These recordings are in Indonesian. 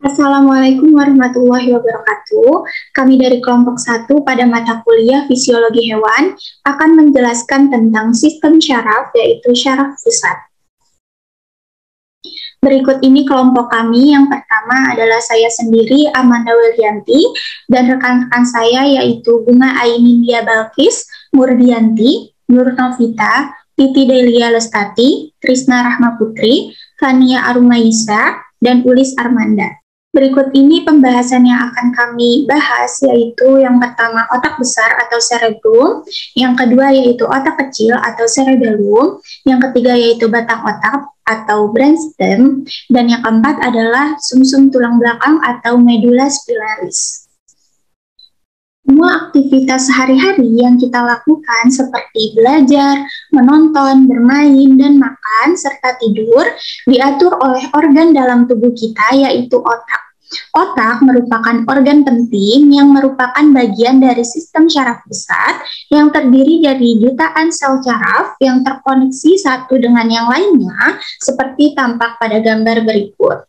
Assalamualaikum warahmatullahi wabarakatuh. Kami dari kelompok 1 pada mata kuliah Fisiologi Hewan akan menjelaskan tentang sistem syaraf, yaitu syaraf pusat. Berikut ini kelompok kami. Yang pertama adalah saya sendiri, Amanda Wilianti, dan rekan-rekan saya yaitu Bunga Ainindia Balkis, Murdianti, Nur Novita, Titi Delia Lestati, Trisna Rahma Putri, Fania Arumaisa, dan Ulis Armanda. Berikut ini pembahasan yang akan kami bahas, yaitu yang pertama otak besar atau cerebrum, yang kedua yaitu otak kecil atau cerebellum, yang ketiga yaitu batang otak atau brainstem, dan yang keempat adalah sumsum tulang belakang atau medulla spinalis. Semua aktivitas sehari-hari yang kita lakukan seperti belajar, menonton, bermain, dan makan, serta tidur, diatur oleh organ dalam tubuh kita, yaitu otak. Otak merupakan organ penting yang merupakan bagian dari sistem syaraf pusat yang terdiri dari jutaan sel syaraf yang terkoneksi satu dengan yang lainnya, seperti tampak pada gambar berikut.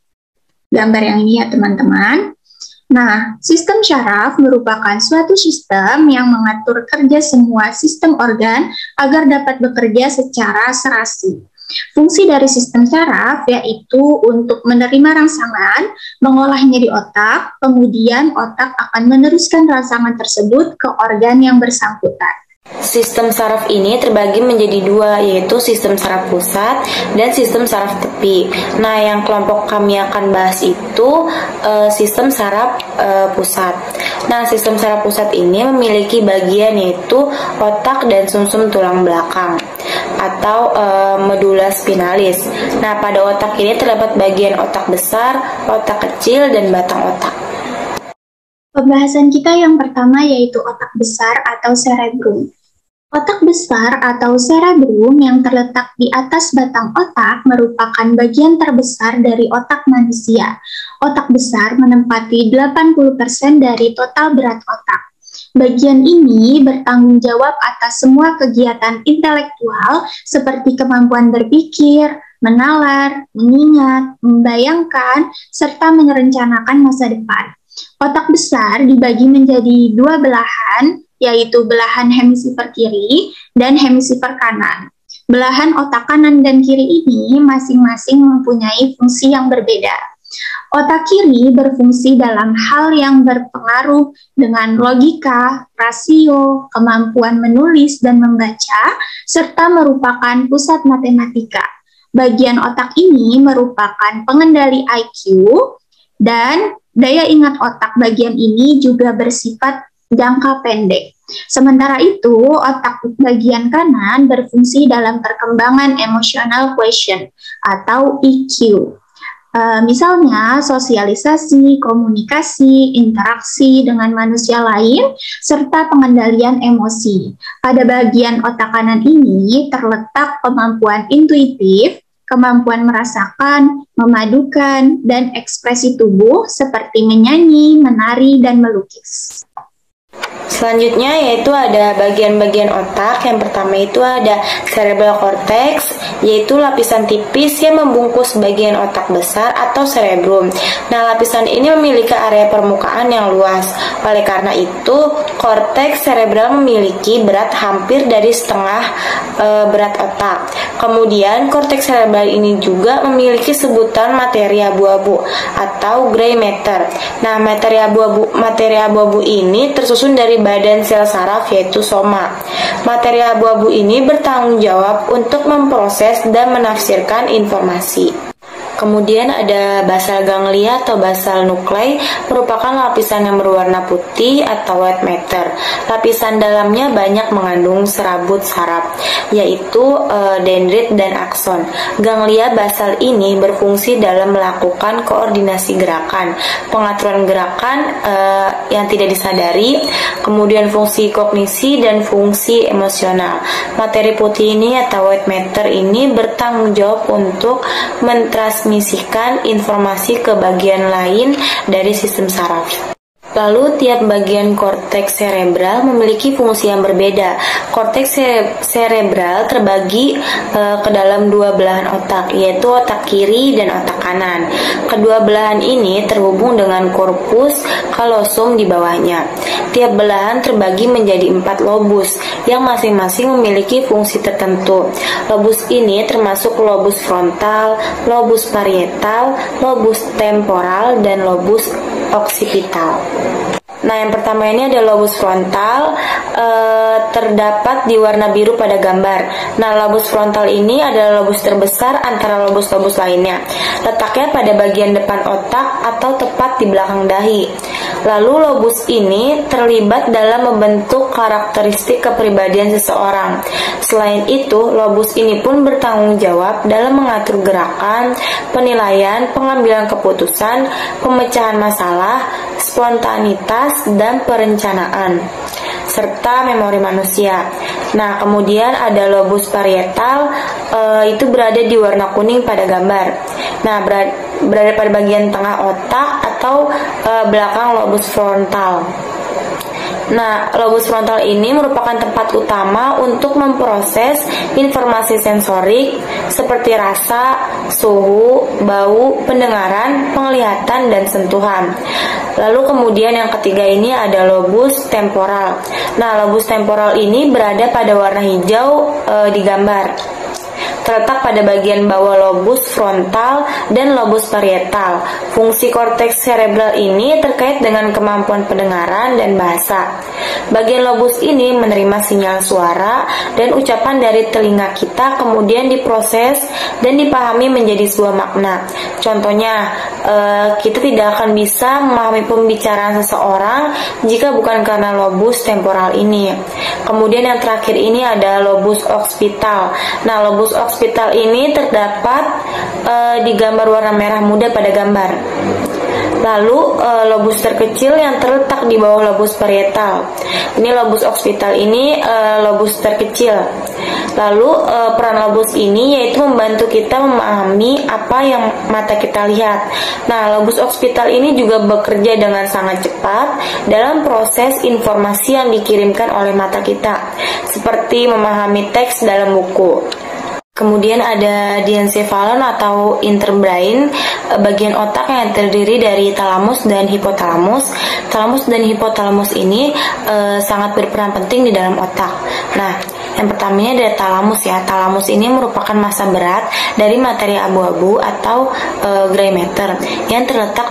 Gambar yang ini ya teman-teman. Nah, sistem syaraf merupakan suatu sistem yang mengatur kerja semua sistem organ agar dapat bekerja secara serasi. Fungsi dari sistem syaraf yaitu untuk menerima rangsangan, mengolahnya di otak, kemudian otak akan meneruskan rangsangan tersebut ke organ yang bersangkutan. Sistem saraf ini terbagi menjadi dua, yaitu sistem saraf pusat dan sistem saraf tepi. Nah, yang kelompok kami akan bahas itu sistem saraf pusat. Nah, sistem saraf pusat ini memiliki bagian yaitu otak dan sumsum tulang belakang atau medulla spinalis. Nah, pada otak ini terdapat bagian otak besar, otak kecil, dan batang otak. Pembahasan kita yang pertama yaitu otak besar atau cerebrum. Otak besar atau cerebrum yang terletak di atas batang otak merupakan bagian terbesar dari otak manusia. Otak besar menempati 80% dari total berat otak. Bagian ini bertanggung jawab atas semua kegiatan intelektual seperti kemampuan berpikir, menalar, mengingat, membayangkan, serta merencanakan masa depan. Otak besar dibagi menjadi dua belahan, yaitu belahan hemisfer kiri dan hemisfer kanan. Belahan otak kanan dan kiri ini masing-masing mempunyai fungsi yang berbeda. Otak kiri berfungsi dalam hal yang berpengaruh dengan logika, rasio, kemampuan menulis dan membaca, serta merupakan pusat matematika. Bagian otak ini merupakan pengendali IQ, dan daya ingat otak bagian ini juga bersifat jangka pendek. Sementara itu, otak bagian kanan berfungsi dalam perkembangan emotional quotient atau EQ. Misalnya, sosialisasi, komunikasi, interaksi dengan manusia lain, serta pengendalian emosi. Pada bagian otak kanan ini terletak kemampuan intuitif, kemampuan merasakan, memadukan, dan ekspresi tubuh seperti menyanyi, menari, dan melukis. Selanjutnya yaitu ada bagian-bagian otak. Yang pertama itu ada cerebral cortex, yaitu lapisan tipis yang membungkus bagian otak besar atau cerebrum. Nah, lapisan ini memiliki area permukaan yang luas. Oleh karena itu, korteks cerebral memiliki berat hampir dari setengah berat otak. Kemudian, korteks cerebral ini juga memiliki sebutan materi abu-abu atau gray matter. Nah, materi abu-abu ini tersusun dari badan sel saraf yaitu soma. Materi abu-abu ini bertanggung jawab untuk memproses dan menafsirkan informasi. Kemudian ada basal ganglia atau basal nuklei, merupakan lapisan yang berwarna putih atau white matter. Lapisan dalamnya banyak mengandung serabut saraf, yaitu dendrit dan akson. Ganglia basal ini berfungsi dalam melakukan koordinasi gerakan, pengaturan gerakan yang tidak disadari, kemudian fungsi kognisi dan fungsi emosional. Materi putih ini atau white matter ini bertanggung jawab untuk mentransmisikan informasi ke bagian lain dari sistem saraf. Lalu tiap bagian korteks serebral memiliki fungsi yang berbeda. Korteks serebral terbagi ke dalam dua belahan otak, yaitu otak kiri dan otak kanan. Kedua belahan ini terhubung dengan korpus kalosum di bawahnya. Tiap belahan terbagi menjadi 4 lobus yang masing-masing memiliki fungsi tertentu. Lobus ini termasuk lobus frontal, lobus parietal, lobus temporal, dan lobus occipital. Nah, yang pertama ini ada lobus frontal, terdapat di warna biru pada gambar. Nah, lobus frontal ini adalah lobus terbesar antara lobus-lobus lainnya. Letaknya pada bagian depan otak atau tepat di belakang dahi. Lalu lobus ini terlibat dalam membentuk karakteristik kepribadian seseorang. Selain itu, lobus ini pun bertanggung jawab dalam mengatur gerakan, penilaian, pengambilan keputusan, pemecahan masalah, spontanitas, dan perencanaan, serta memori manusia. Nah, kemudian ada lobus parietal, itu berada di warna kuning pada gambar. Nah, berada pada bagian tengah otak atau belakang lobus frontal. Nah, lobus frontal ini merupakan tempat utama untuk memproses informasi sensorik seperti rasa, suhu, bau, pendengaran, penglihatan, dan sentuhan. Lalu kemudian yang ketiga ini ada lobus temporal. Nah, lobus temporal ini berada pada warna hijau di gambar. Terletak pada bagian bawah lobus frontal dan lobus parietal. Fungsi korteks serebral ini terkait dengan kemampuan pendengaran dan bahasa. Bagian lobus ini menerima sinyal suara dan ucapan dari telinga kita, kemudian diproses dan dipahami menjadi sebuah makna. Contohnya, kita tidak akan bisa memahami pembicaraan seseorang jika bukan karena lobus temporal ini. Kemudian yang terakhir ini ada lobus occipital. Nah, lobus occipital ini terdapat di gambar warna merah muda pada gambar. Lalu lobus terkecil yang terletak di bawah lobus parietal. Ini lobus occipital ini lobus terkecil. Lalu peran lobus ini yaitu membantu kita memahami apa yang mata kita lihat. Nah, lobus occipital ini juga bekerja dengan sangat cepat dalam proses informasi yang dikirimkan oleh mata kita, seperti memahami teks dalam buku. Kemudian ada diencephalon atau interbrain, bagian otak yang terdiri dari talamus dan hipotalamus. Talamus dan hipotalamus ini sangat berperan penting di dalam otak. Nah, yang pertamanya ada talamus ya. Talamus ini merupakan massa berat dari materi abu-abu atau gray matter yang terletak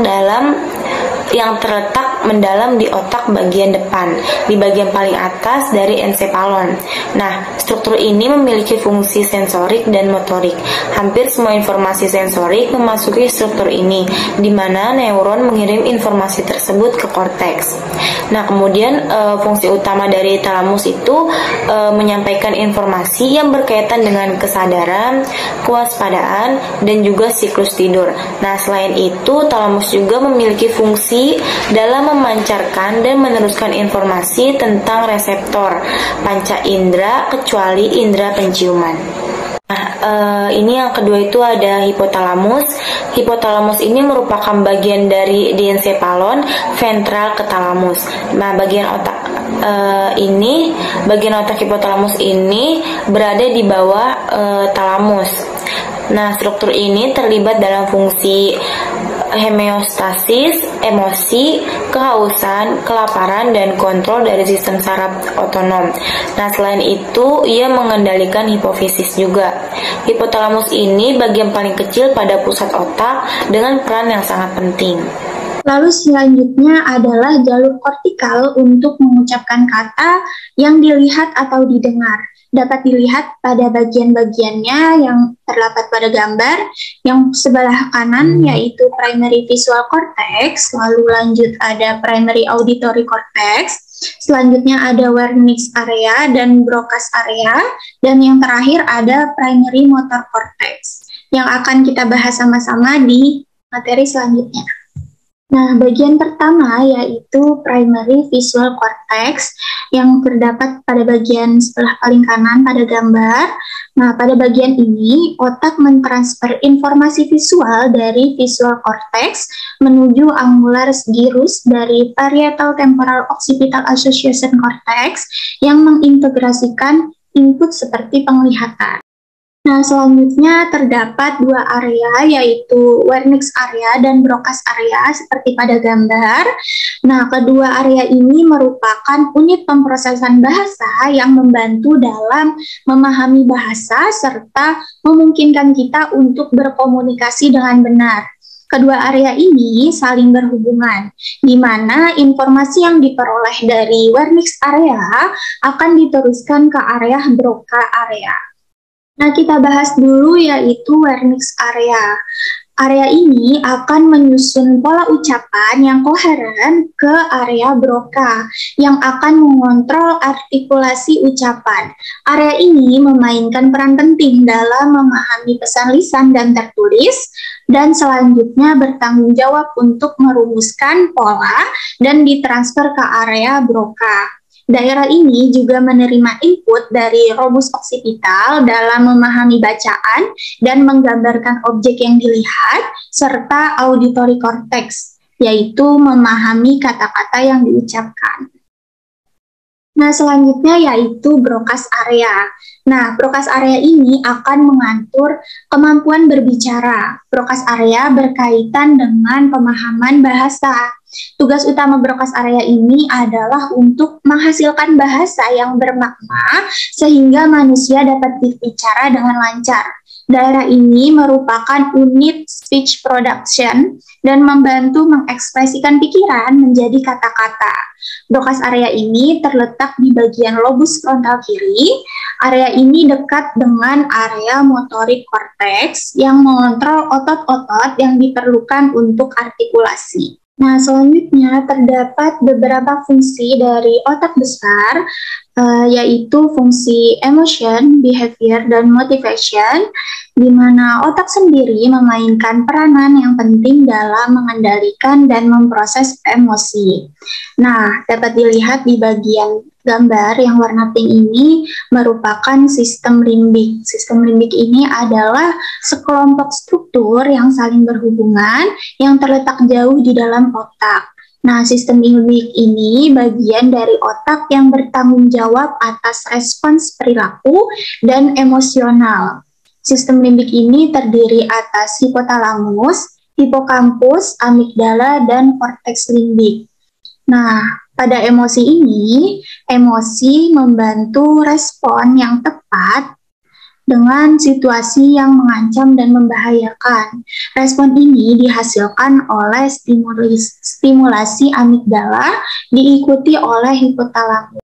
mendalam di otak bagian depan, di bagian paling atas dari encephalon. Nah, struktur ini memiliki fungsi sensorik dan motorik. Hampir semua informasi sensorik memasuki struktur ini, di mana neuron mengirim informasi tersebut ke korteks. Nah, kemudian fungsi utama dari talamus itu menyampaikan informasi yang berkaitan dengan kesadaran, kewaspadaan, dan juga siklus tidur. Nah, selain itu, talamus juga memiliki fungsi dalam memancarkan dan meneruskan informasi tentang reseptor panca indera kecuali indera penciuman. Nah, ini yang kedua itu ada hipotalamus. Hipotalamus ini merupakan bagian dari diencephalon ventral ke talamus. Nah, bagian otak hipotalamus ini berada di bawah talamus. Nah, struktur ini terlibat dalam fungsi homeostasis, emosi, kehausan, kelaparan, dan kontrol dari sistem saraf otonom. Nah, selain itu, ia mengendalikan hipofisis juga. Hipotalamus ini bagian paling kecil pada pusat otak dengan peran yang sangat penting. Lalu selanjutnya adalah jalur kortikal untuk mengucapkan kata yang dilihat atau didengar. Dapat dilihat pada bagian-bagiannya yang terdapat pada gambar. Yang sebelah kanan yaitu primary visual cortex, lalu lanjut ada primary auditory cortex, selanjutnya ada Wernicke's area dan Broca's area, dan yang terakhir ada primary motor cortex yang akan kita bahas sama-sama di materi selanjutnya. Nah, bagian pertama yaitu primary visual cortex yang terdapat pada bagian sebelah paling kanan pada gambar. Nah, pada bagian ini, otak mentransfer informasi visual dari visual cortex menuju angular gyrus dari parietal temporal occipital association cortex yang mengintegrasikan input seperti penglihatan. Nah, selanjutnya terdapat dua area, yaitu Wernicke area dan Broca's area, seperti pada gambar. Nah, kedua area ini merupakan unit pemrosesan bahasa yang membantu dalam memahami bahasa serta memungkinkan kita untuk berkomunikasi dengan benar. Kedua area ini saling berhubungan, di mana informasi yang diperoleh dari Wernicke area akan diteruskan ke area Broca area. Nah, kita bahas dulu yaitu Wernicke area. Area ini akan menyusun pola ucapan yang koheren ke area Broca yang akan mengontrol artikulasi ucapan. Area ini memainkan peran penting dalam memahami pesan lisan dan tertulis, dan selanjutnya bertanggung jawab untuk merumuskan pola dan ditransfer ke area Broca. Daerah ini juga menerima input dari robus occipital dalam memahami bacaan dan menggambarkan objek yang dilihat, serta auditory cortex, yaitu memahami kata-kata yang diucapkan. Nah, selanjutnya yaitu Broca's area. Nah, Broca's area ini akan mengatur kemampuan berbicara. Broca's area berkaitan dengan pemahaman bahasa. Tugas utama Broca's area ini adalah untuk menghasilkan bahasa yang bermakna sehingga manusia dapat berbicara dengan lancar. Daerah ini merupakan unit speech production dan membantu mengekspresikan pikiran menjadi kata-kata. Broca's area ini terletak di bagian lobus frontal kiri. Area ini dekat dengan area motorik cortex yang mengontrol otot-otot yang diperlukan untuk artikulasi. Nah, selanjutnya terdapat beberapa fungsi dari otak besar, yaitu fungsi emotion, behavior, dan motivation, di mana otak sendiri memainkan peranan yang penting dalam mengendalikan dan memproses emosi. Nah, dapat dilihat di bagian gambar yang warna pink ini merupakan sistem limbik. Sistem limbik ini adalah sekelompok struktur yang saling berhubungan yang terletak jauh di dalam otak. Nah, sistem limbik ini bagian dari otak yang bertanggung jawab atas respons perilaku dan emosional. Sistem limbik ini terdiri atas hipotalamus, hipokampus, amigdala, dan korteks limbik. Nah, pada emosi ini, emosi membantu respon yang tepat dengan situasi yang mengancam dan membahayakan. Respon ini dihasilkan oleh stimulasi amigdala diikuti oleh hipotalamus.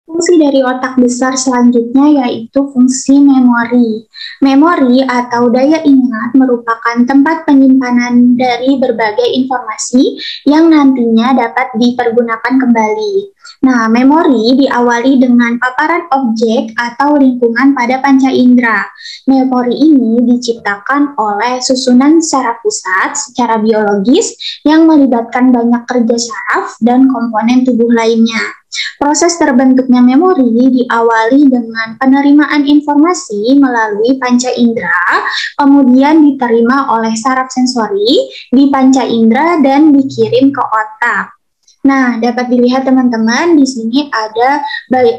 Fungsi dari otak besar selanjutnya yaitu fungsi memori. Memori atau daya ingat merupakan tempat penyimpanan dari berbagai informasi yang nantinya dapat dipergunakan kembali. Nah, memori diawali dengan paparan objek atau lingkungan pada panca indera. Memori ini diciptakan oleh susunan saraf pusat secara biologis yang melibatkan banyak kerja saraf dan komponen tubuh lainnya. Proses terbentuknya memori diawali dengan penerimaan informasi melalui panca indera, kemudian diterima oleh saraf sensori di panca indera dan dikirim ke otak. Nah, dapat dilihat teman-teman, di sini ada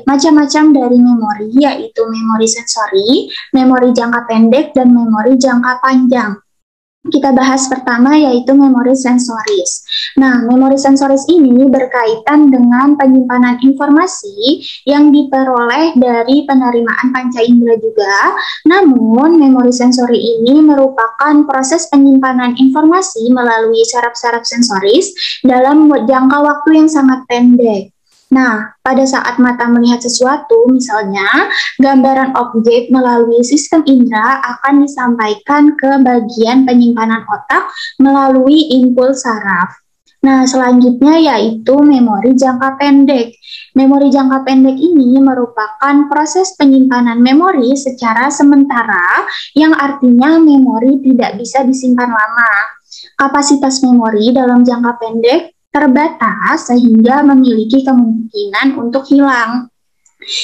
macam-macam dari memori, yaitu memori sensori, memori jangka pendek, dan memori jangka panjang. Kita bahas pertama yaitu memori sensoris. Nah, memori sensoris ini berkaitan dengan penyimpanan informasi yang diperoleh dari penerimaan panca indera juga. Namun, memori sensori ini merupakan proses penyimpanan informasi melalui saraf-saraf sensoris dalam jangka waktu yang sangat pendek. Nah, pada saat mata melihat sesuatu, misalnya gambaran objek melalui sistem indera akan disampaikan ke bagian penyimpanan otak melalui impuls saraf. Nah, selanjutnya yaitu memori jangka pendek. Memori jangka pendek ini merupakan proses penyimpanan memori secara sementara, yang artinya memori tidak bisa disimpan lama. Kapasitas memori dalam jangka pendek terbatas sehingga memiliki kemungkinan untuk hilang.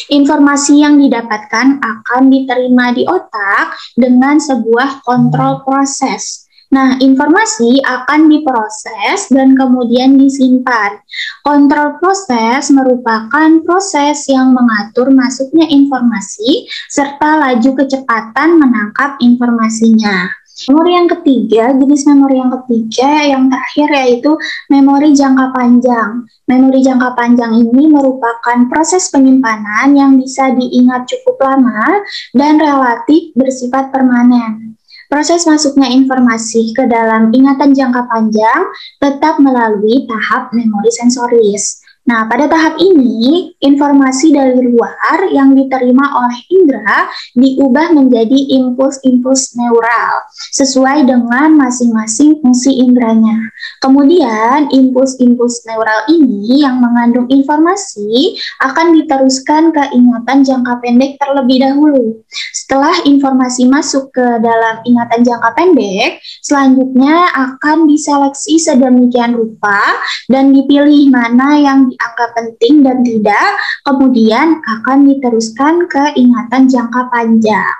Informasi yang didapatkan akan diterima di otak dengan sebuah kontrol proses. Nah, informasi akan diproses dan kemudian disimpan. Kontrol proses merupakan proses yang mengatur masuknya informasi serta laju kecepatan menangkap informasinya. Memori yang ketiga, jenis memori yang ketiga yang terakhir yaitu memori jangka panjang. Memori jangka panjang ini merupakan proses penyimpanan yang bisa diingat cukup lama dan relatif bersifat permanen. Proses masuknya informasi ke dalam ingatan jangka panjang tetap melalui tahap memori sensoris. Nah, pada tahap ini, informasi dari luar yang diterima oleh indera diubah menjadi impuls-impuls neural sesuai dengan masing-masing fungsi inderanya. Kemudian, impuls-impuls neural ini yang mengandung informasi akan diteruskan ke ingatan jangka pendek terlebih dahulu. Setelah informasi masuk ke dalam ingatan jangka pendek, selanjutnya akan diseleksi sedemikian rupa dan dipilih mana yang dianggap penting dan tidak, kemudian akan diteruskan ke ingatan jangka panjang.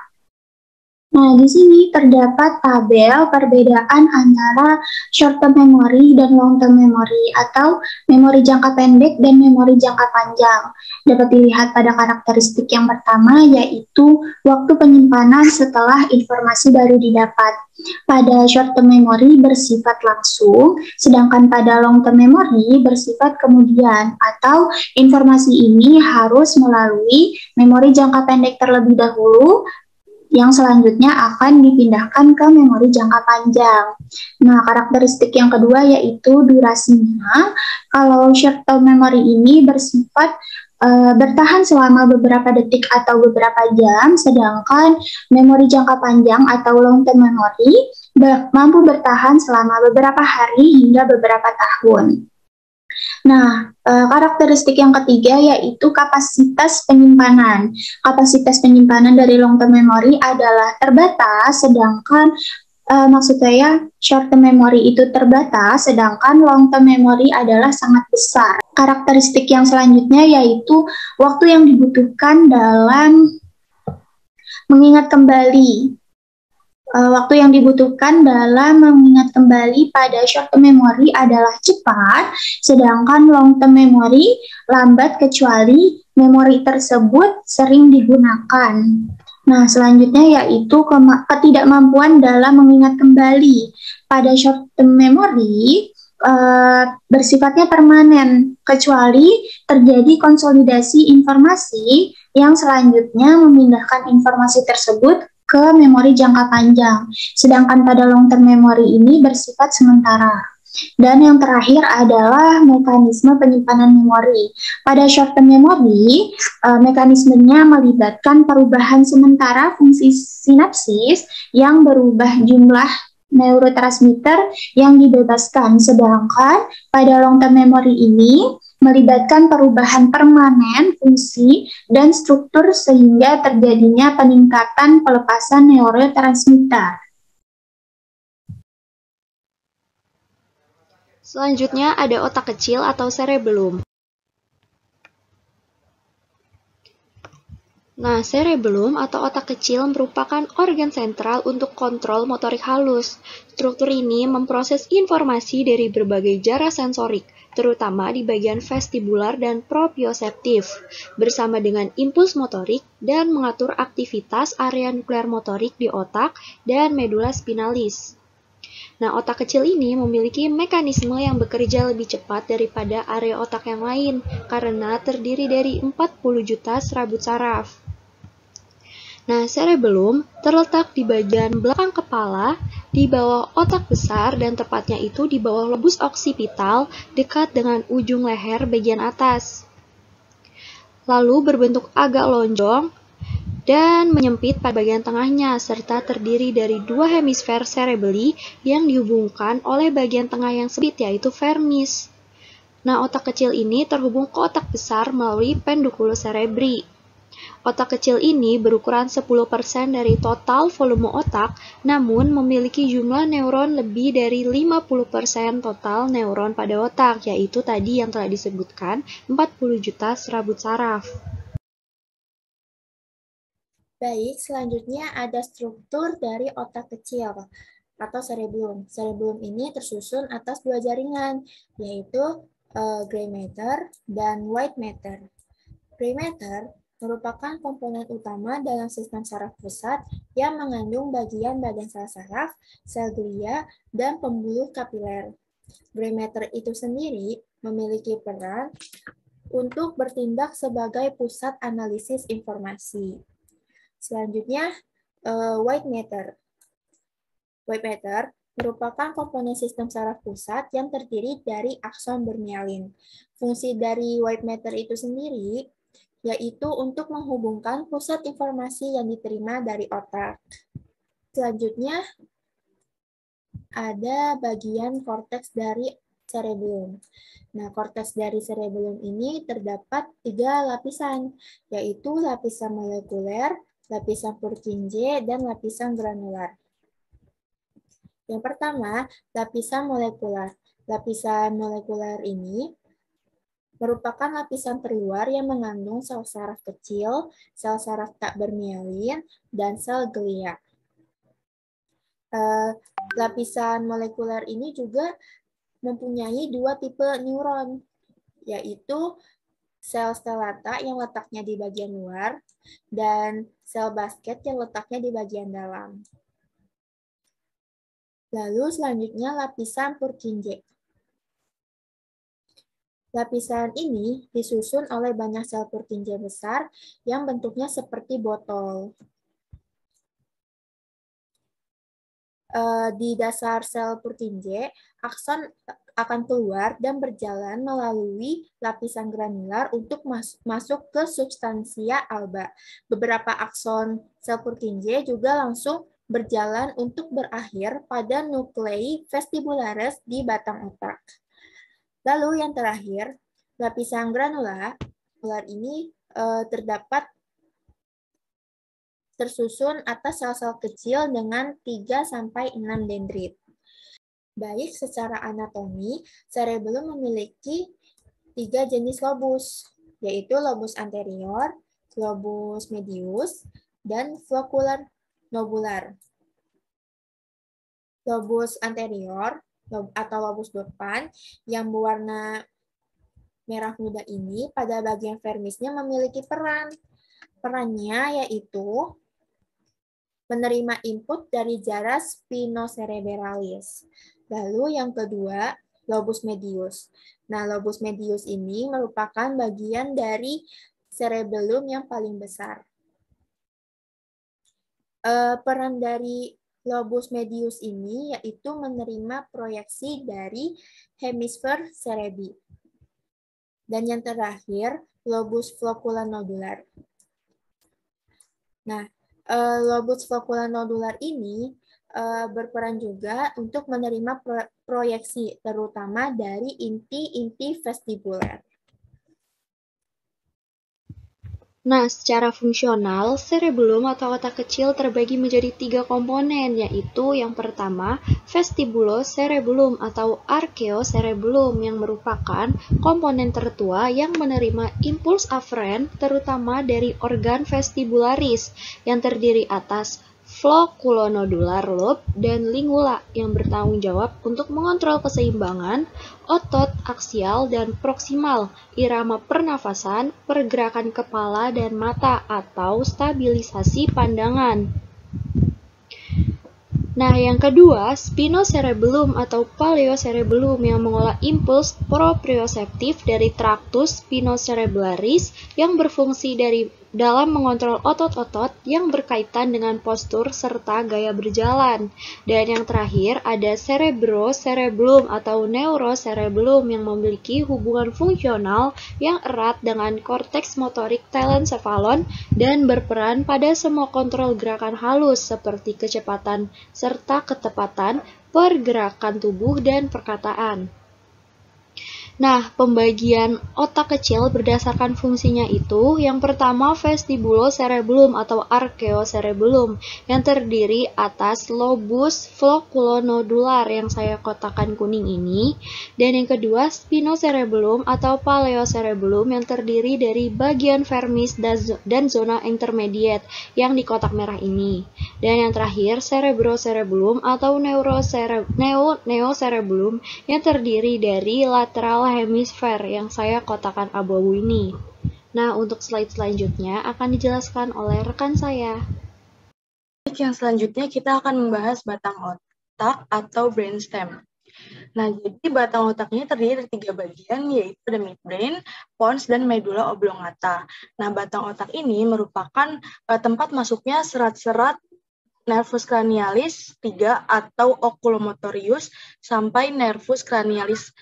Nah, di sini terdapat tabel perbedaan antara short term memory dan long term memory atau memori jangka pendek dan memori jangka panjang. Dapat dilihat pada karakteristik yang pertama yaitu waktu penyimpanan setelah informasi baru didapat. Pada short term memory bersifat langsung, sedangkan pada long term memory bersifat kemudian atau informasi ini harus melalui memori jangka pendek terlebih dahulu yang selanjutnya akan dipindahkan ke memori jangka panjang. Nah, karakteristik yang kedua yaitu durasinya. Kalau short term memory ini bersifat bertahan selama beberapa detik atau beberapa jam, sedangkan memori jangka panjang atau long term memory mampu bertahan selama beberapa hari hingga beberapa tahun. Nah, karakteristik yang ketiga yaitu kapasitas penyimpanan. Kapasitas penyimpanan dari long term memory adalah terbatas, sedangkan maksud saya short term memory itu terbatas, sedangkan long term memory adalah sangat besar. Karakteristik yang selanjutnya yaitu waktu yang dibutuhkan dalam mengingat kembali. Waktu yang dibutuhkan dalam mengingat kembali pada short term memory adalah cepat, sedangkan long term memory lambat kecuali memori tersebut sering digunakan. Nah, selanjutnya yaitu ketidakmampuan dalam mengingat kembali. Pada short term memory bersifatnya permanen, kecuali terjadi konsolidasi informasi yang selanjutnya memindahkan informasi tersebut ke memori jangka panjang. Sedangkan pada long term memory ini bersifat sementara. Dan yang terakhir adalah mekanisme penyimpanan memori. Pada short term memory, mekanismenya melibatkan perubahan sementara fungsi sinapsis yang berubah jumlah neurotransmitter yang dibebaskan. Sedangkan pada long term memory ini melibatkan perubahan permanen fungsi dan struktur sehingga terjadinya peningkatan pelepasan neurotransmitter. Selanjutnya ada otak kecil atau cerebellum. Nah, cerebellum atau otak kecil merupakan organ sentral untuk kontrol motorik halus. Struktur ini memproses informasi dari berbagai jarak sensorik, terutama di bagian vestibular dan proprioseptif, bersama dengan impuls motorik dan mengatur aktivitas area nuklear motorik di otak dan medula spinalis. Nah, otak kecil ini memiliki mekanisme yang bekerja lebih cepat daripada area otak yang lain, karena terdiri dari 40 juta serabut saraf. Nah, cerebellum terletak di bagian belakang kepala, di bawah otak besar dan tepatnya itu di bawah lobus oksipital dekat dengan ujung leher bagian atas. Lalu berbentuk agak lonjong dan menyempit pada bagian tengahnya, serta terdiri dari dua hemisfer cerebelli yang dihubungkan oleh bagian tengah yang sempit, yaitu vermis. Nah, otak kecil ini terhubung ke otak besar melalui penduculus cerebri. Otak kecil ini berukuran 10% dari total volume otak, namun memiliki jumlah neuron lebih dari 50% total neuron pada otak, yaitu tadi yang telah disebutkan 40 juta serabut saraf. Baik, selanjutnya ada struktur dari otak kecil atau cerebellum. Cerebellum ini tersusun atas dua jaringan, yaitu gray matter dan white matter. Gray matter merupakan komponen utama dalam sistem saraf pusat yang mengandung bagian badan sel saraf, sel glia, dan pembuluh kapiler. Gray matter itu sendiri memiliki peran untuk bertindak sebagai pusat analisis informasi. Selanjutnya, white matter. White matter merupakan komponen sistem saraf pusat yang terdiri dari akson bermialin. Fungsi dari white matter itu sendiri yaitu untuk menghubungkan pusat informasi yang diterima dari otak. Selanjutnya, ada bagian korteks dari cerebellum. Nah, korteks dari cerebellum ini terdapat 3 lapisan, yaitu lapisan molekuler, lapisan Purkinje, dan lapisan granular. Yang pertama, lapisan molekuler. Lapisan molekuler ini merupakan lapisan terluar yang mengandung sel saraf kecil, sel saraf tak bermialin, dan sel glia. Lapisan molekuler ini juga mempunyai 2 tipe neuron, yaitu sel stellata yang letaknya di bagian luar, dan sel basket yang letaknya di bagian dalam. Lalu selanjutnya lapisan Purkinje. Lapisan ini disusun oleh banyak sel Purkinje besar yang bentuknya seperti botol. Di dasar sel Purkinje, akson akan keluar dan berjalan melalui lapisan granular untuk masuk ke substansia alba. Beberapa akson sel Purkinje juga langsung berjalan untuk berakhir pada nuklei vestibularis di batang otak. Lalu yang terakhir, lapisan granular ini tersusun atas sel-sel kecil dengan 3-6 dendrit. Baik, secara anatomi, cerebellum memiliki 3 jenis lobus, yaitu lobus anterior, lobus medius, dan flocular nodular. Lobus anterior atau lobus depan yang berwarna merah muda ini pada bagian vermisnya memiliki peran. Perannya yaitu menerima input dari jaras spinocerebralis. Lalu yang kedua, lobus medius. Nah, lobus medius ini merupakan bagian dari cerebellum yang paling besar. Peran dari lobus medius ini yaitu menerima proyeksi dari hemisfer cerebri. Dan yang terakhir, lobus flocular nodular. Nah, lobus flocular nodular ini berperan juga untuk menerima proyeksi, terutama dari inti-inti vestibuler. Nah, secara fungsional, cerebellum atau otak kecil terbagi menjadi 3 komponen, yaitu yang pertama, vestibulocerebellum atau archaeocerebellum yang merupakan komponen tertua yang menerima impuls aferen terutama dari organ vestibularis yang terdiri atas floculonodular lobe dan lingula yang bertanggung jawab untuk mengontrol keseimbangan otot aksial dan proksimal, irama pernafasan, pergerakan kepala dan mata, atau stabilisasi pandangan. Nah, yang kedua, spinocerebellum atau paleocerebellum yang mengolah impuls proprioseptif dari tractus spinocerebralis yang berfungsi dalam mengontrol otot-otot yang berkaitan dengan postur serta gaya berjalan. Dan yang terakhir ada cerebellum atau neurocerebellum yang memiliki hubungan fungsional yang erat dengan korteks motorik telencephalon dan berperan pada semua kontrol gerakan halus seperti kecepatan serta ketepatan pergerakan tubuh dan perkataan. Nah, pembagian otak kecil berdasarkan fungsinya itu, yang pertama vestibulocerebellum atau archaeocerebellum yang terdiri atas lobus flocculonodular yang saya kotakan kuning ini, dan yang kedua spinocerebellum atau paleocerebellum yang terdiri dari bagian vermis dan zona intermediate yang di kotak merah ini, dan yang terakhir cerebrocerebellum atau neocerebellum yang terdiri dari lateral hemisfer yang saya kotakan abu-abu ini. Nah, untuk slide selanjutnya akan dijelaskan oleh rekan saya. Yang selanjutnya kita akan membahas batang otak atau brainstem. Nah, jadi batang otaknya terdiri dari 3 bagian, yaitu ada midbrain, pons, dan medulla oblongata. Nah, batang otak ini merupakan tempat masuknya serat-serat nervus cranialis 3 atau oculomotorius sampai nervus cranialis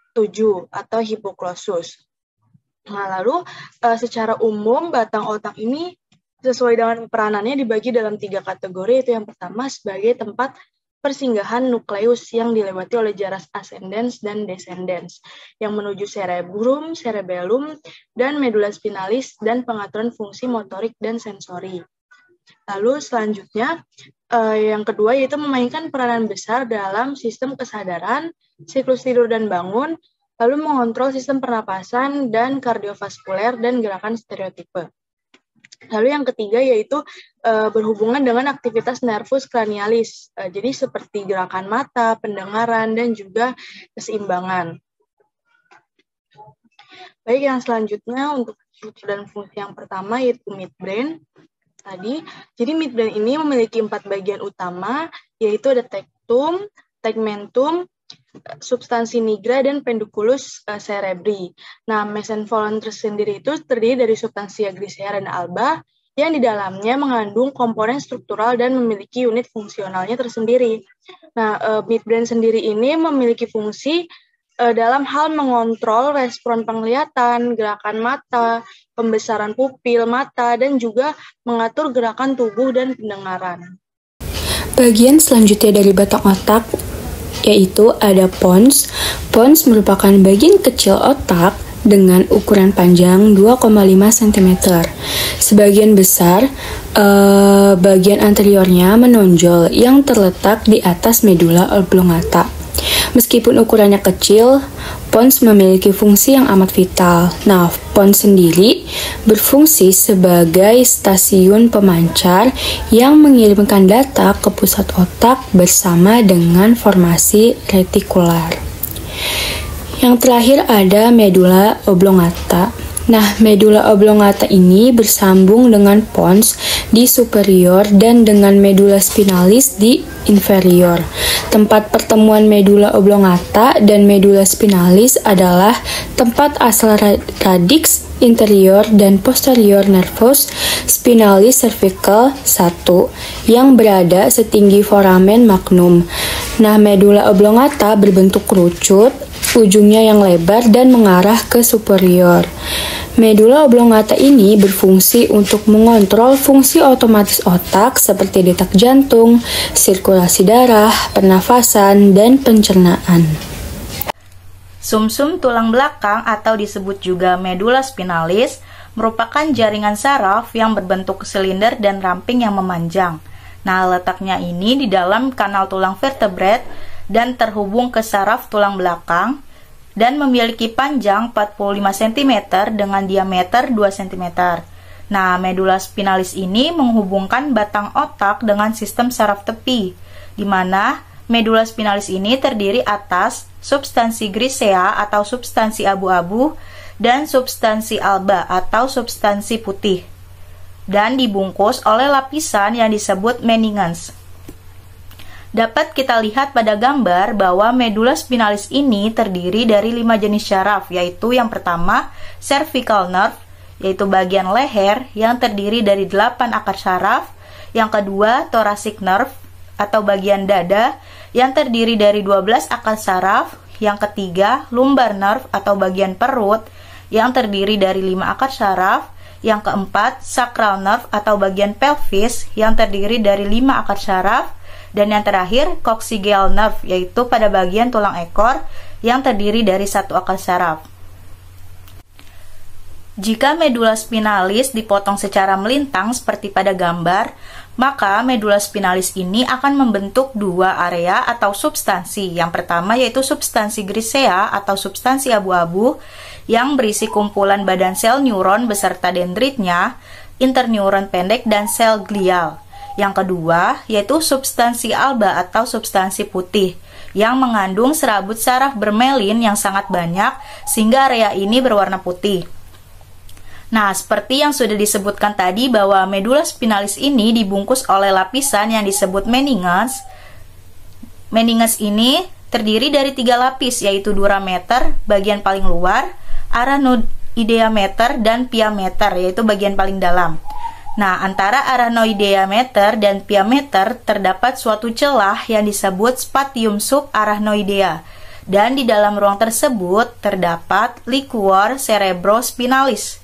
7 atau hipoglossus. Nah, lalu secara umum batang otak ini sesuai dengan peranannya dibagi dalam 3 kategori, yaitu yang pertama sebagai tempat persinggahan nukleus yang dilewati oleh jaras ascendens dan descendens yang menuju cerebrum, cerebellum, dan medulla spinalis dan pengaturan fungsi motorik dan sensori. Lalu selanjutnya yang kedua yaitu memainkan peranan besar dalam sistem kesadaran, siklus tidur dan bangun, lalu mengontrol sistem pernapasan dan kardiovaskuler dan gerakan stereotipe. Lalu yang ketiga yaitu berhubungan dengan aktivitas nervus cranialis, jadi seperti gerakan mata, pendengaran, dan juga keseimbangan. Baik, yang selanjutnya untuk struktur dan fungsi yang pertama yaitu midbrain. Jadi midbrain ini memiliki 4 bagian utama, yaitu ada tectum, tegmentum, substansi nigra, dan pendiculus cerebri. Nah, mesencephalon sendiri itu terdiri dari substansia grisea dan alba, yang di dalamnya mengandung komponen struktural dan memiliki unit fungsionalnya tersendiri. Nah, midbrain sendiri ini memiliki fungsi dalam hal mengontrol respon penglihatan, gerakan mata, pembesaran pupil mata, dan juga mengatur gerakan tubuh dan pendengaran. Bagian selanjutnya dari batang otak yaitu ada pons. Pons merupakan bagian kecil otak dengan ukuran panjang 2,5 cm. Sebagian besar bagian anteriornya menonjol yang terletak di atas medulla oblongata. Meskipun ukurannya kecil, pons memiliki fungsi yang amat vital. Nah, pons sendiri berfungsi sebagai stasiun pemancar yang mengirimkan data ke pusat otak bersama dengan formasi retikular. Yang terakhir ada medulla oblongata. Nah, medulla oblongata ini bersambung dengan pons di superior dan dengan medulla spinalis di inferior. Tempat pertemuan medulla oblongata dan medulla spinalis adalah tempat asal radix interior dan posterior nervus spinalis cervical 1 yang berada setinggi foramen magnum. Nah, medulla oblongata berbentuk kerucut, ujungnya yang lebar dan mengarah ke superior. Medulla oblongata ini berfungsi untuk mengontrol fungsi otomatis otak seperti detak jantung, sirkulasi darah, pernafasan, dan pencernaan. Sumsum tulang belakang atau disebut juga medulla spinalis merupakan jaringan saraf yang berbentuk silinder dan ramping yang memanjang. Nah, letaknya ini di dalam kanal tulang vertebrat dan terhubung ke saraf tulang belakang dan memiliki panjang 45 cm dengan diameter 2 cm. Nah, medulla spinalis ini menghubungkan batang otak dengan sistem saraf tepi, di mana medulla spinalis ini terdiri atas substansi grisea atau substansi abu-abu dan substansi alba atau substansi putih, dan dibungkus oleh lapisan yang disebut meninges. Dapat kita lihat pada gambar bahwa medulla spinalis ini terdiri dari 5 jenis syaraf, yaitu yang pertama cervical nerve, yaitu bagian leher yang terdiri dari 8 akar saraf. Yang kedua, thoracic nerve atau bagian dada yang terdiri dari 12 akar saraf. Yang ketiga, lumbar nerve atau bagian perut yang terdiri dari 5 akar saraf. Yang keempat, sacral nerve atau bagian pelvis yang terdiri dari 5 akar saraf. Dan yang terakhir, coccygeal nerve, yaitu pada bagian tulang ekor yang terdiri dari 1 akar saraf. Jika medula spinalis dipotong secara melintang seperti pada gambar, maka medula spinalis ini akan membentuk 2 area atau substansi. Yang pertama yaitu substansi grisea atau substansi abu-abu yang berisi kumpulan badan sel neuron beserta dendritnya, interneuron pendek, dan sel glial. Yang kedua yaitu substansi alba atau substansi putih yang mengandung serabut saraf bermelin yang sangat banyak sehingga area ini berwarna putih. Nah, seperti yang sudah disebutkan tadi bahwa medula spinalis ini dibungkus oleh lapisan yang disebut meninges. Meninges ini terdiri dari 3 lapis, yaitu dura meter, bagian paling luar, arachnoidea meter, dan pia meter, yaitu bagian paling dalam. Nah, antara arachnoidea meter dan pia meter terdapat suatu celah yang disebut spatium subarachnoidea. Dan di dalam ruang tersebut terdapat liquor cerebrospinalis.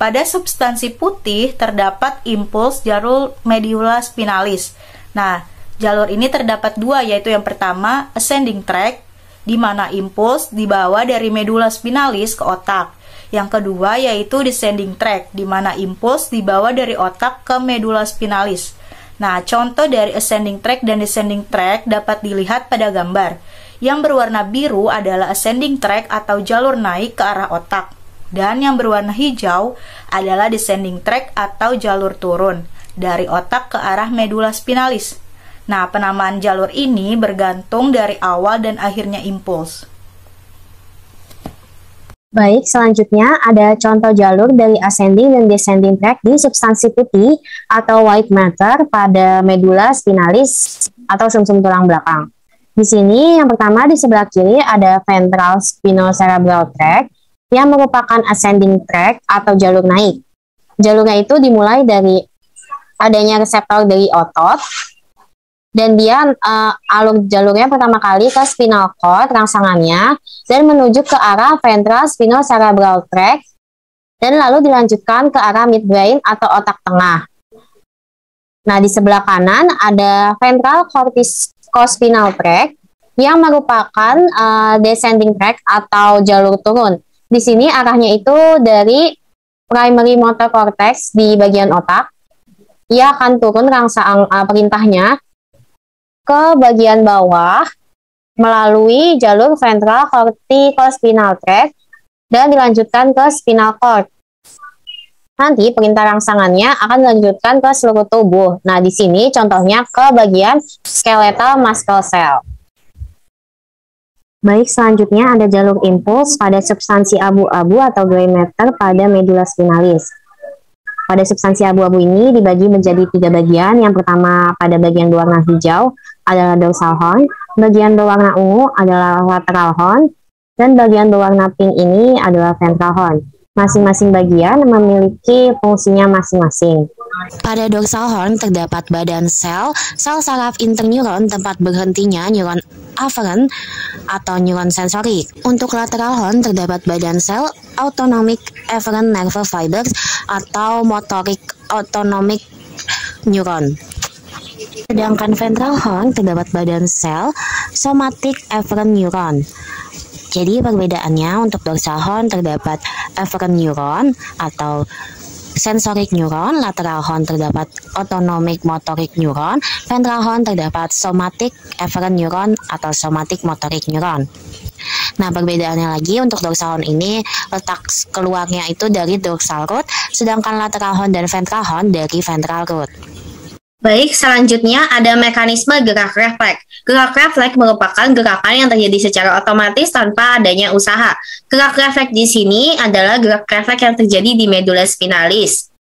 Pada substansi putih terdapat impuls jalur medula spinalis. Nah, jalur ini terdapat 2, yaitu yang pertama ascending tract, di mana impuls dibawa dari medula spinalis ke otak. Yang kedua yaitu descending tract, di mana impuls dibawa dari otak ke medula spinalis. Nah, contoh dari ascending tract dan descending tract dapat dilihat pada gambar. Yang berwarna biru adalah ascending tract atau jalur naik ke arah otak. Dan yang berwarna hijau adalah descending tract atau jalur turun dari otak ke arah medula spinalis. Nah, penamaan jalur ini bergantung dari awal dan akhirnya impuls. Baik, selanjutnya ada contoh jalur dari ascending dan descending tract di substansi putih atau white matter pada medula spinalis atau sumsum tulang belakang. Di sini yang pertama di sebelah kiri ada ventral spinocerebral tract yang merupakan ascending tract atau jalur naik. Jalurnya itu dimulai dari adanya reseptor dari otot, dan dia alur jalurnya pertama kali ke spinal cord rangsangannya, dan menuju ke arah ventral spinocerebral tract, dan lalu dilanjutkan ke arah midbrain atau otak tengah. Nah, di sebelah kanan ada ventral corticospinal tract yang merupakan descending tract atau jalur turun. Di sini arahnya itu dari primary motor cortex di bagian otak. Ia akan turun rangsang perintahnya ke bagian bawah melalui jalur ventral corticospinal tract dan dilanjutkan ke spinal cord. Nanti perintah rangsangannya akan dilanjutkan ke seluruh tubuh. Nah, di sini contohnya ke bagian skeletal muscle cell. Baik, selanjutnya ada jalur impuls pada substansi abu-abu atau gray matter pada medula spinalis. Pada substansi abu-abu ini dibagi menjadi 3 bagian. Yang pertama pada bagian berwarna hijau adalah dorsal horn, bagian berwarna ungu adalah lateral horn, dan bagian berwarna pink ini adalah ventral horn. Masing-masing bagian memiliki fungsinya masing-masing. Pada dorsal horn terdapat badan sel saraf interneuron tempat berhentinya neuron afferent atau neuron sensorik. Untuk lateral horn terdapat badan sel autonomic afferent nerve fibers atau motorik autonomic neuron. Sedangkan ventral horn terdapat badan sel somatic afferent neuron. Jadi perbedaannya untuk dorsal horn terdapat afferent neuron atau sensoric neuron, lateral horn terdapat autonomic motoric neuron, ventral horn terdapat somatic afferent neuron atau somatic motoric neuron. Nah, perbedaannya lagi untuk dorsal horn ini letak keluarnya itu dari dorsal root, sedangkan lateral horn dan ventral horn dari ventral root. Baik, selanjutnya ada mekanisme gerak refleks. Gerak refleks merupakan gerakan yang terjadi secara otomatis tanpa adanya usaha. Gerak refleks di sini adalah gerak refleks yang terjadi di medula spinalis.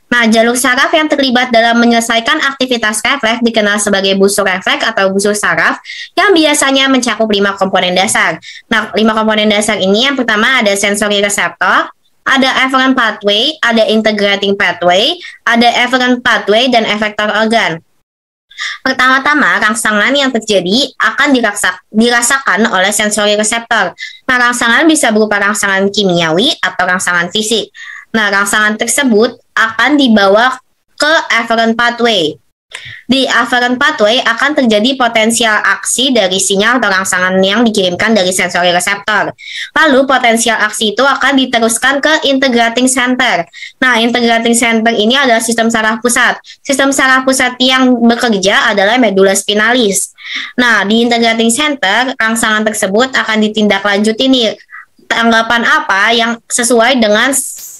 Nah, jalur saraf yang terlibat dalam menyelesaikan aktivitas refleks dikenal sebagai busur refleks atau busur saraf yang biasanya mencakup 5 komponen dasar. Nah, 5 komponen dasar ini yang pertama ada sensory receptor, ada efferent pathway, ada integrating pathway, ada efferent pathway, dan effector organ. Pertama-tama, rangsangan yang terjadi akan dirasakan oleh sensory receptor. Nah, rangsangan bisa berupa rangsangan kimiawi atau rangsangan fisik. Nah, rangsangan tersebut akan dibawa ke efferent pathway. Di efferent pathway akan terjadi potensial aksi dari sinyal atau rangsangan yang dikirimkan dari sensory receptor. Lalu potensial aksi itu akan diteruskan ke integrating center. Nah, integrating center ini adalah sistem saraf pusat. Sistem saraf pusat yang bekerja adalah medulla spinalis. Nah, di integrating center, rangsangan tersebut akan ditindaklanjuti nih. Tanggapan apa yang sesuai dengan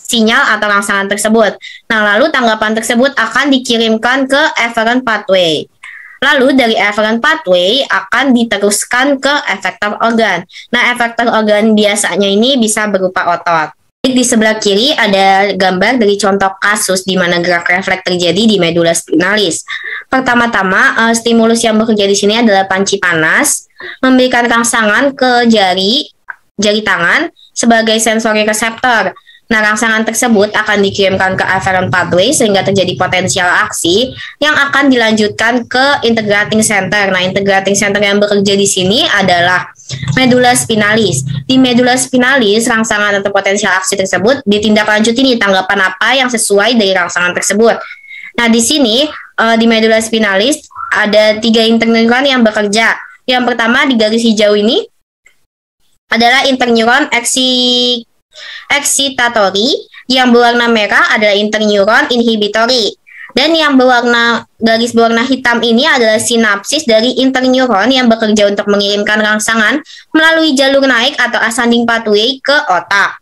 sinyal atau rangsangan tersebut. Nah, lalu tanggapan tersebut akan dikirimkan ke efferent pathway. Lalu dari efferent pathway akan diteruskan ke effector organ. Nah, effector organ biasanya ini bisa berupa otot. Di sebelah kiri ada gambar dari contoh kasus di mana gerak refleks terjadi di medulla spinalis. Pertama-tama, stimulus yang bekerja di sini adalah panci panas, memberikan rangsangan ke jari tangan sebagai sensory receptor. Nah, rangsangan tersebut akan dikirimkan ke efferent pathway sehingga terjadi potensial aksi yang akan dilanjutkan ke integrating center. Nah, integrating center yang bekerja di sini adalah medulla spinalis. Di medulla spinalis, rangsangan atau potensial aksi tersebut ditindaklanjuti nih tanggapan apa yang sesuai dari rangsangan tersebut. Nah, di sini di medulla spinalis ada 3 interneuron yang bekerja. Yang pertama di garis hijau ini adalah interneuron excitatory, yang berwarna merah adalah interneuron inhibitory, dan yang garis berwarna hitam ini adalah sinapsis dari interneuron yang bekerja untuk mengirimkan rangsangan melalui jalur naik atau ascending pathway ke otak.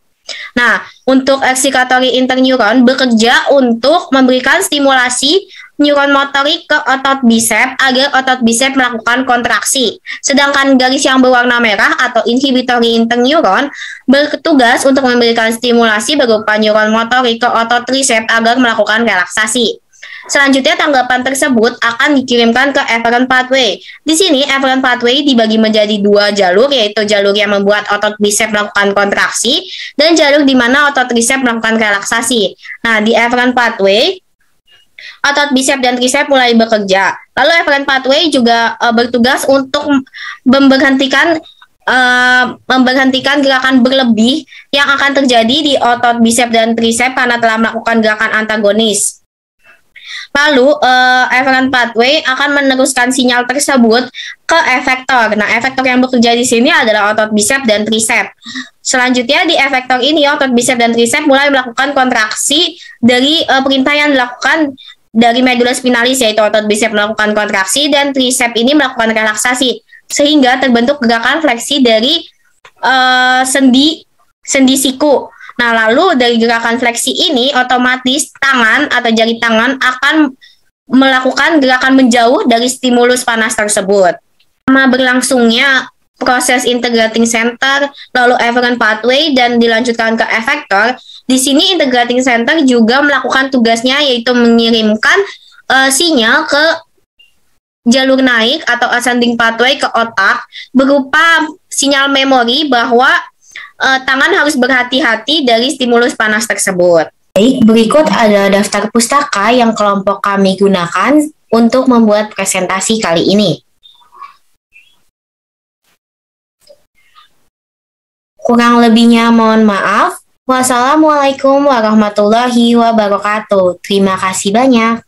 Nah, untuk excitatory interneuron bekerja untuk memberikan stimulasi neuron motorik ke otot bisep agar otot bisep melakukan kontraksi. Sedangkan garis yang berwarna merah atau inhibitory interneuron bertugas untuk memberikan stimulasi berupa neuron motorik ke otot trisep agar melakukan relaksasi. Selanjutnya, tanggapan tersebut akan dikirimkan ke efferent pathway. Di sini, efferent pathway dibagi menjadi 2 jalur, yaitu jalur yang membuat otot bisep melakukan kontraksi, dan jalur di mana otot trisep melakukan relaksasi. Nah, di efferent pathway, otot bisep dan trisep mulai bekerja. Lalu efferent pathway juga bertugas untuk memberhentikan gerakan berlebih yang akan terjadi di otot bisep dan trisep karena telah melakukan gerakan antagonis. Lalu, efferent pathway akan meneruskan sinyal tersebut ke efektor. Nah, efektor yang bekerja di sini adalah otot bisep dan trisep. Selanjutnya, di efektor ini, otot bisep dan trisep mulai melakukan kontraksi dari perintah yang dilakukan dari medulla spinalis, yaitu otot bisep melakukan kontraksi dan trisep ini melakukan relaksasi, sehingga terbentuk gerakan fleksi dari sendi siku. Nah, lalu dari gerakan fleksi ini, otomatis tangan atau jari tangan akan melakukan gerakan menjauh dari stimulus panas tersebut. Sama berlangsungnya proses integrating center, lalu efferent pathway, dan dilanjutkan ke efektor, di sini integrating center juga melakukan tugasnya, yaitu mengirimkan sinyal ke jalur naik atau ascending pathway ke otak berupa sinyal memori bahwa tangan harus berhati-hati dari stimulus panas tersebut. Baik, berikut adalah daftar pustaka yang kelompok kami gunakan untuk membuat presentasi kali ini. Kurang lebihnya mohon maaf. Wassalamualaikum warahmatullahi wabarakatuh. Terima kasih banyak.